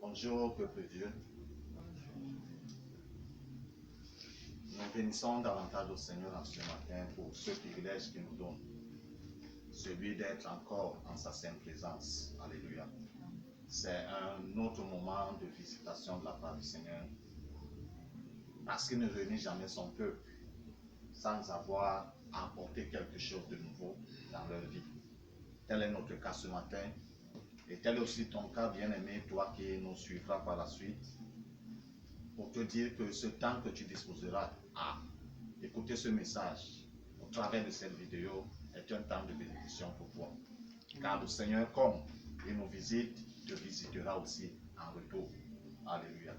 Bonjour, peuple de Dieu. Nous bénissons davantage au Seigneur en ce matin pour ce privilège qu'il nous donne, celui d'être encore en sa sainte présence. Alléluia. C'est un autre moment de visitation de la part du Seigneur, parce qu'il ne réunit jamais son peuple sans avoir apporté quelque chose de nouveau dans leur vie. Tel est notre cas ce matin, et tel est aussi ton cas, bien-aimé, toi qui nous suivras par la suite, pour te dire que ce temps que tu disposeras à écouter ce message au travers de cette vidéo est un temps de bénédiction pour toi. Car le Seigneur, comme il nous visite, te visitera aussi en retour. Alléluia.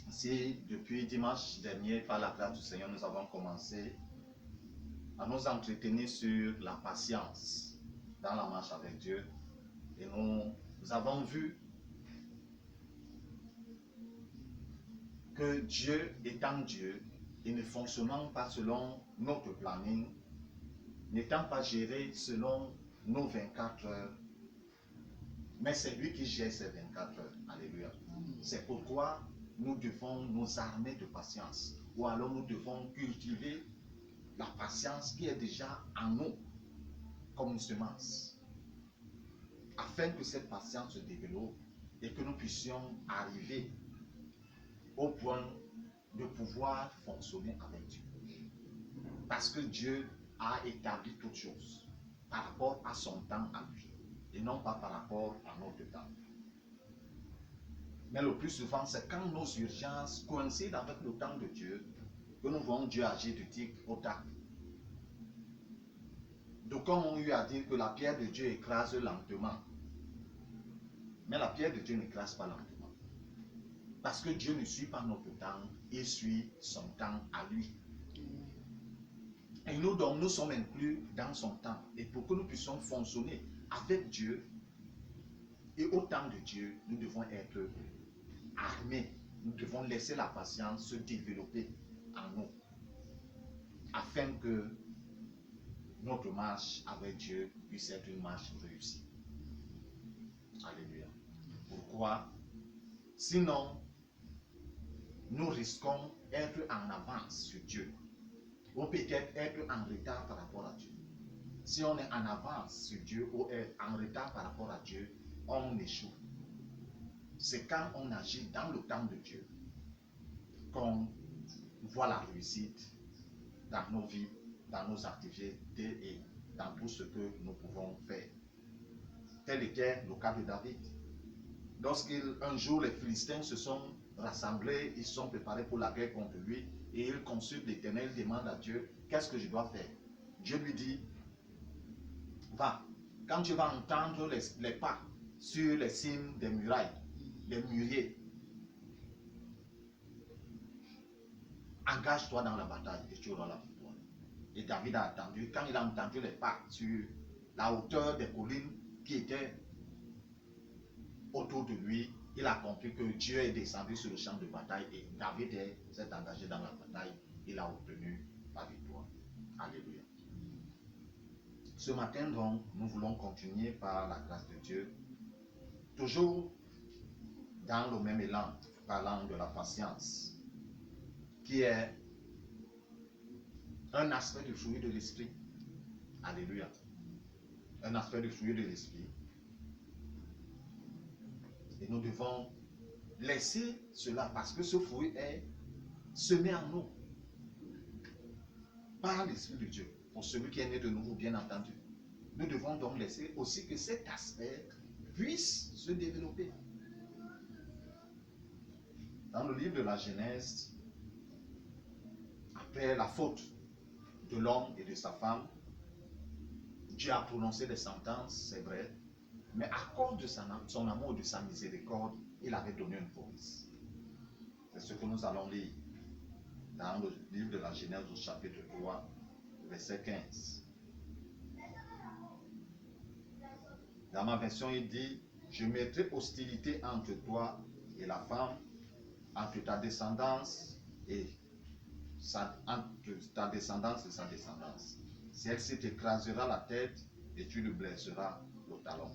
Si depuis dimanche dernier, par la grâce du Seigneur, nous avons commencé à nous entretenir sur la patience dans la marche avec Dieu, et nous avons vu que Dieu étant Dieu et ne fonctionnant pas selon notre planning, n'étant pas géré selon nos 24 heures, mais c'est lui qui gère ces 24 heures. Alléluia. C'est pourquoi nous devons nous armer de patience, ou alors nous devons cultiver la patience qui est déjà en nous comme une semence, afin que cette patience se développe et que nous puissions arriver au point de pouvoir fonctionner avec Dieu. Parce que Dieu a établi toutes choses par rapport à son temps à lui, et non pas par rapport à notre temps. Mais le plus souvent, c'est quand nos urgences coïncident avec le temps de Dieu que nous voyons Dieu agir du tic au tac. Donc, comme on a eu à dire que la pierre de Dieu écrase lentement, mais la pierre de Dieu n'écrase pas lentement. Parce que Dieu ne suit pas notre temps, il suit son temps à lui. Et nous, donc, nous sommes inclus dans son temps. Et pour que nous puissions fonctionner avec Dieu et au temps de Dieu, nous devons être armés. Nous devons laisser la patience se développer en nous, afin que notre marche avec Dieu puisse être une marche réussie. Alléluia. Pourquoi? Sinon, nous risquons d'être en avance sur Dieu, ou peut-être être en retard par rapport à Dieu. Si on est en avance sur Dieu ou est en retard par rapport à Dieu, on échoue. C'est quand on agit dans le temps de Dieu qu'on voit la réussite dans nos vies, dans nos activités et dans tout ce que nous pouvons faire. Tel était le cas de David. Lorsqu'un jour les Philistins se sont rassemblés, ils se sont préparés pour la guerre contre lui, et il consulte l'Éternel, il demande à Dieu, qu'est-ce que je dois faire? Dieu lui dit, va, quand tu vas entendre les pas sur les cimes des murailles, des mûriers, engage-toi dans la bataille et tu auras la victoire. Et David a attendu, quand il a entendu les pas sur la hauteur des collines qui étaient autour de lui, il a compris que Dieu est descendu sur le champ de bataille et David s'est engagé dans la bataille. Il a obtenu la victoire. Alléluia. Ce matin donc, nous voulons continuer par la grâce de Dieu, toujours dans le même élan, parlant de la patience, qui est un aspect du fruit de l'esprit. Alléluia. Un aspect du fruit de l'esprit. Et nous devons laisser cela parce que ce fruit est semé en nous par l'Esprit de Dieu. Pour celui qui est né de nouveau, bien entendu. Nous devons donc laisser aussi que cet aspect puisse se développer. Dans le livre de la Genèse, après la faute de l'homme et de sa femme, Dieu a prononcé des sentences, c'est vrai, mais à cause de son amour et de sa miséricorde, il avait donné une promesse. C'est ce que nous allons lire dans le livre de la Genèse au chapitre 3, verset 15. Dans ma version, il dit, je mettrai hostilité entre toi et la femme, entre ta descendance et sa descendance. Celle-ci t'écrasera la tête et tu le blesseras le talon.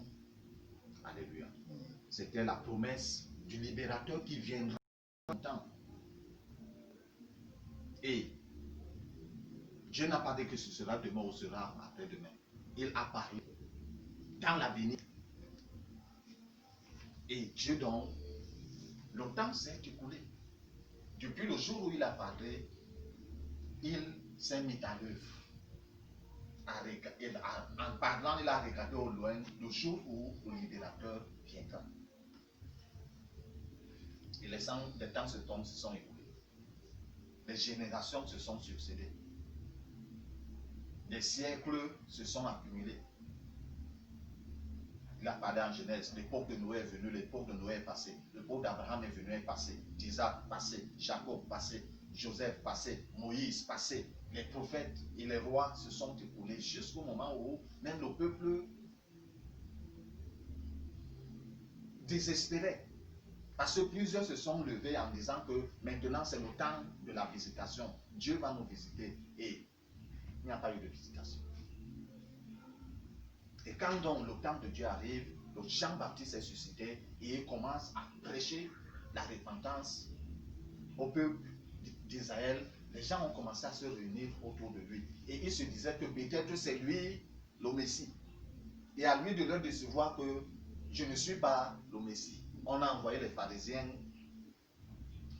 Alléluia. C'était la promesse du libérateur qui viendra longtemps. Et Dieu n'a pas dit que ce sera demain ou sera après-demain. Il a parlé dans l'avenir. Et Dieu donc, le temps s'est écoulé. Depuis le jour où il a parlé, il s'est mis à l'œuvre. En parlant, il a regardé au loin le jour où le libérateur viendra. Et les temps se sont écoulés. Les générations se sont succédées. Les siècles se sont accumulés. Il a parlé en Genèse, l'époque de Noé est venue, l'époque de Noé est passée, l'époque d'Abraham est venue, est passée, d'Isaac passé, Jacob passé, Joseph passé, Moïse passé, les prophètes et les rois se sont écoulés jusqu'au moment où même le peuple désespérait. Parce que plusieurs se sont levés en disant que maintenant c'est le temps de la visitation. Dieu va nous visiter et il n'y a pas eu de visitation. Et quand donc le temps de Dieu arrive, le Jean-Baptiste est suscité et il commence à prêcher la repentance au peuple d'Israël. Les gens ont commencé à se réunir autour de lui. Et ils se disaient que peut-être c'est lui le Messie. Et à lui de leur décevoir que je ne suis pas le Messie. On a envoyé les pharisiens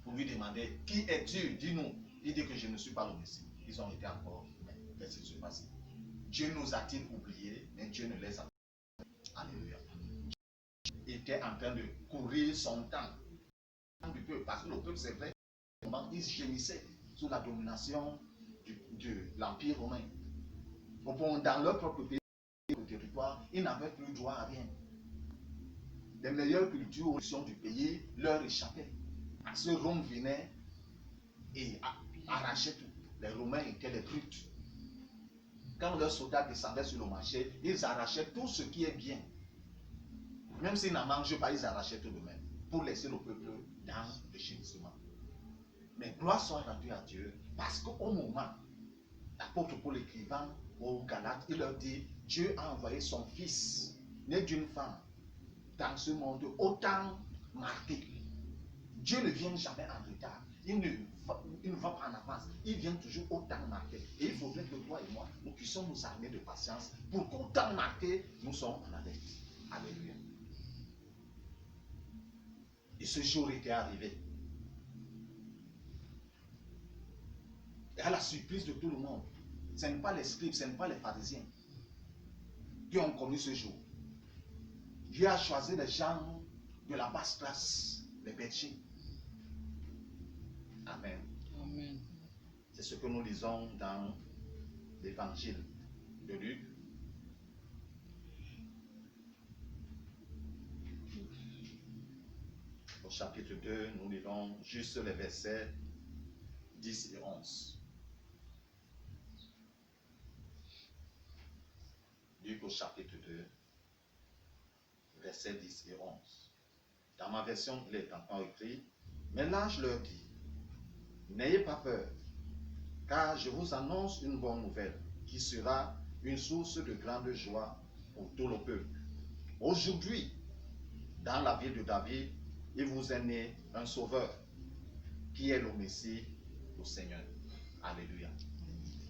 pour lui demander, qui es-tu? Dis-nous. Il dit que je ne suis pas le Messie. Ils ont été encore, mais qu'est-ce qui se passe? Dieu nous a-t-il oubliés? Mais Dieu ne les a pas. Alléluia. Il était en train de courir son temps du peuple, parce que le peuple, c'est vrai, il gémissait sous la domination de l'Empire romain. Dans leur propre pays, le territoire, ils n'avaient plus droit à rien. Les meilleures cultures du pays leur échappaient. Parce que Rome venait et arrachait tout. Les Romains étaient les brutes. Quand leurs soldats descendaient sur le marché, ils arrachaient tout ce qui est bien. Même s'ils n'en mangent pas, ils arrachaient tout de même pour laisser le peuple dans le gémissement. Mais gloire soit rendue à Dieu, parce qu'au moment, l'apôtre Paul écrivant aux Galates, il leur dit, Dieu a envoyé son fils, né d'une femme, dans ce monde autant marqué. Dieu ne vient jamais en retard. Il ne va pas en avance. Il vient toujours autant marqué. Et il faudrait que toi et moi, nous puissions nous armer de patience pour qu'autant marqué, nous sommes en alerte. Alléluia. Et ce jour était arrivé. Et à la surprise de tout le monde, ce n'est pas les scribes, ce n'est pas les pharisiens qui ont connu ce jour. Dieu a choisi les gens de la basse classe, les bergers. Amen. Amen. C'est ce que nous lisons dans l'évangile de Luc. Au chapitre 2, nous lisons juste les versets 10 et 11. Luc au chapitre 2, versets 10 et 11. Dans ma version, il est encore écrit, mais l'ange leur dit, n'ayez pas peur, car je vous annonce une bonne nouvelle, qui sera une source de grande joie pour tout le peuple. Aujourd'hui, dans la ville de David, il vous est né un sauveur, qui est le Messie, le Seigneur. Alléluia.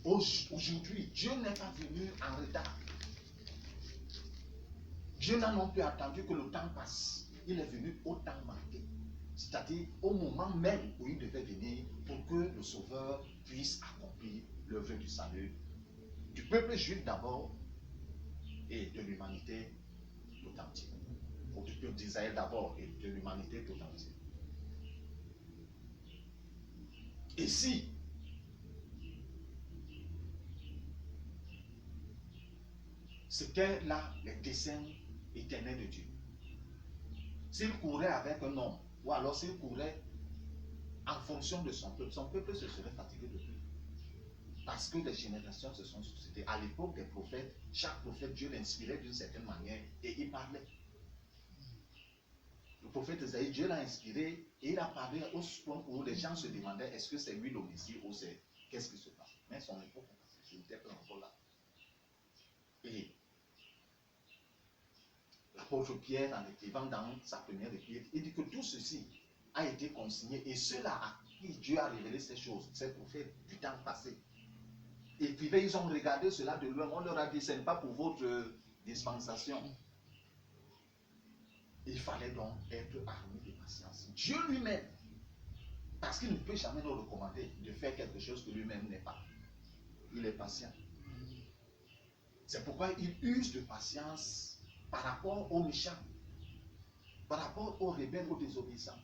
Aujourd'hui, Dieu n'est pas venu en retard. Dieu n'a non plus attendu que le temps passe. Il est venu au temps marqué. C'est-à-dire au moment même où il devait venir pour que le Sauveur puisse accomplir l'œuvre du salut du peuple juif d'abord et de l'humanité tout entière. Ou du peuple d'Israël d'abord et de l'humanité tout entière. Et si c'était là les desseins éternels de Dieu, s'il courait avec un homme, ou alors s'il courait en fonction de son peuple se serait fatigué de lui. Parce que les générations se sont succédées. À l'époque des prophètes, chaque prophète, Dieu l'inspirait d'une certaine manière et il parlait. Le prophète Isaïe, Dieu l'a inspiré et il a parlé au point où les gens se demandaient est-ce que c'est lui le Messie ou c'est qu'est-ce qui se passe. Mais son époque, il n'était pas encore là. Et l'apôtre Pierre, en écrivant dans sa première épître, il dit que tout ceci a été consigné et ceux-là à qui Dieu a révélé ces choses, ces prophètes du temps passé. Écrivaient, ils ont regardé cela de loin, on leur a dit, ce n'est pas pour votre dispensation. Il fallait donc être armé de patience. Dieu lui-même, parce qu'il ne peut jamais nous recommander de faire quelque chose que lui-même n'est pas. Il est patient. C'est pourquoi il use de patience par rapport aux méchants, par rapport aux rebelles, aux désobéissants,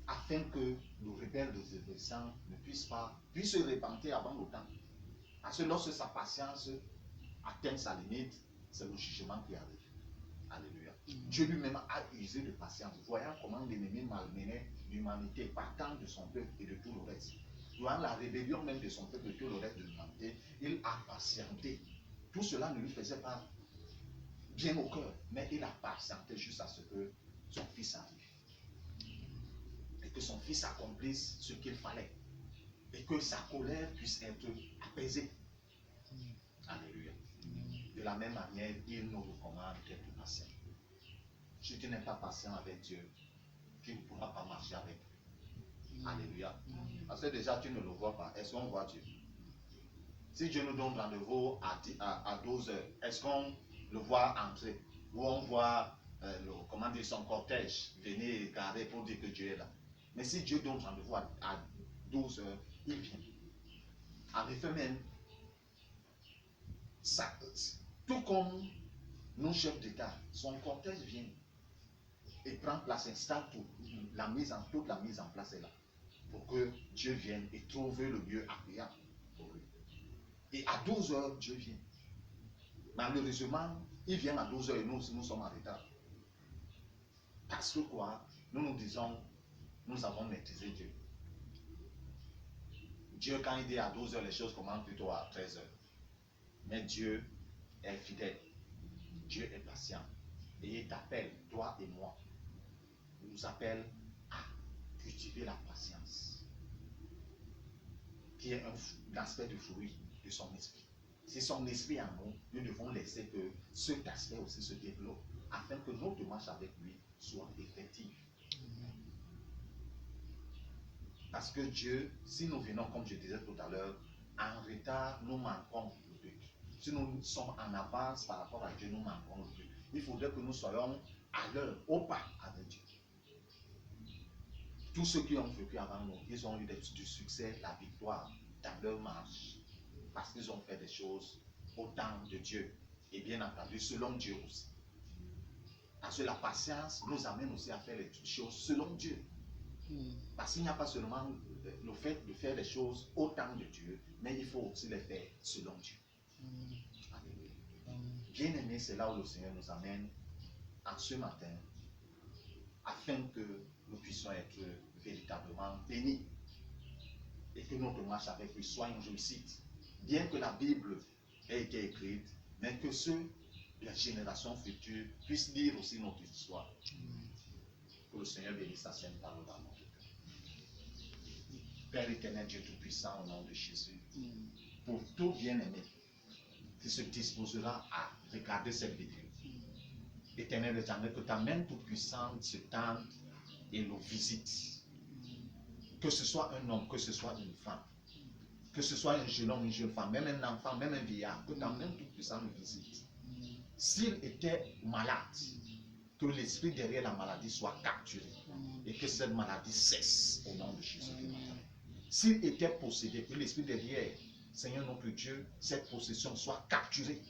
afin que le rebelle désobéissant ne puisse se repentir avant le temps. Parce que lorsque sa patience atteint sa limite, c'est le jugement qui arrive. Alléluia. Dieu lui-même a usé de patience, voyant comment l'ennemi malmenait l'humanité, partant de son peuple et de tout le reste. Voyant la rébellion même de son peuple et de tout le reste de l'humanité, il a patienté. Tout cela ne lui faisait pas bien au cœur, mais il a patienté jusqu'à ce que son fils arrive. Et que son fils accomplisse ce qu'il fallait. Et que sa colère puisse être apaisée. Alléluia. De la même manière, il nous recommande d'être patient. Si tu n'es pas patient avec Dieu, tu ne pourras pas marcher avec lui. Alléluia. Parce que déjà, tu ne le vois pas. Est-ce qu'on voit Dieu? Si Dieu nous donne rendez-vous à 12 heures, est-ce qu'on le voit entrer? Ou on voit son cortège venir garer pour dire que Dieu est là? Mais si Dieu donne rendez-vous à 12 heures, il vient. En effet même, tout comme nos chefs d'État, son cortège vient et prend place, installe toute la mise en place est là. Pour que Dieu vienne et trouve le lieu agréable pour lui. Et à 12 heures, Dieu vient. Malheureusement, il vient à 12 heures et nous sommes en retard. Parce que quoi? Nous nous disons, nous avons maîtrisé Dieu. Dieu, quand il dit à 12 heures, les choses commencent plutôt à 13 heures. Mais Dieu est fidèle. Dieu est patient. Et il t'appelle, toi et moi. Il nous appelle à cultiver la patience, qui est un aspect de fruit de son esprit. Si son esprit en nous, nous devons laisser que cet aspect aussi se développe, afin que notre marche avec lui soit effective. Parce que Dieu, si nous venons, comme je disais tout à l'heure, en retard, nous manquons le but. Si nous sommes en avance par rapport à Dieu, nous manquons le but. Il faudrait que nous soyons à l'heure, au pas avec Dieu. Tous ceux qui ont vécu avant nous, ils ont eu du succès, la victoire dans leur marche. Parce qu'ils ont fait des choses au temps de Dieu. Et bien entendu, selon Dieu aussi. Parce que la patience nous amène aussi à faire les choses selon Dieu. Parce qu'il n'y a pas seulement le fait de faire les choses au temps de Dieu, mais il faut aussi les faire selon Dieu. Bien aimé, c'est là où le Seigneur nous amène en ce matin, afin que nous puissions être véritablement bénis et que notre marche avec lui soit une réussite. Bien que la Bible ait été écrite, mais que les générations futures puissent lire aussi notre histoire. Que le Seigneur bénisse sa sainte parole dans notre cœur. Père éternel, Dieu Tout-Puissant, au nom de Jésus, pour tout bien-aimé qui se disposera à regarder cette vidéo, Éternel, éternel, que ta main toute-puissante se tende et nous visite. Que ce soit un homme, que ce soit une femme, que ce soit un jeune homme, une jeune femme, même un enfant, même un vieillard, que ta main toute-puissante nous visite. S'il était malade, que l'esprit derrière la maladie soit capturé et que cette maladie cesse au nom de Jésus. S'il était possédé, que l'esprit derrière, Seigneur notre Dieu, cette possession soit capturée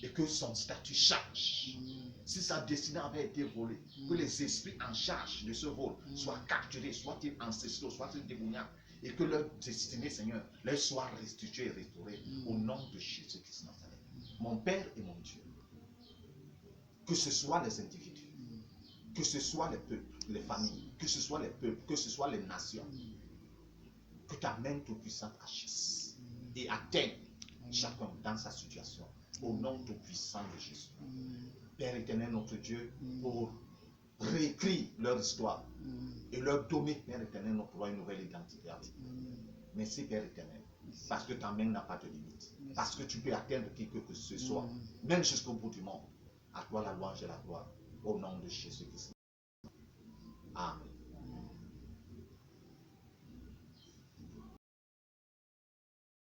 et que son statut change. Si sa destinée avait été volée, que les esprits en charge de ce vol soient capturés, soit-ils ancestraux, soit-ils démoniaques, et que leur destinée, Seigneur, leur soit restituée et restaurée au nom de Jésus-Christ Nazareth. Mon Père et mon Dieu, que ce soit les individus, que ce soit les peuples, les familles, que ce soit les peuples, que ce soit les nations, que ta main toute-puissante agisse et atteigne chacun dans sa situation, au nom tout-puissant de Jésus. Père éternel, notre Dieu, pour réécrire leur histoire et leur donner, Père éternel, notre roi, une nouvelle identité. Merci, Père éternel, parce que ta main n'a pas de limite, parce que tu peux atteindre qui que ce soit, même jusqu'au bout du monde. À toi la louange et la gloire. Au nom de Jésus-Christ. Amen.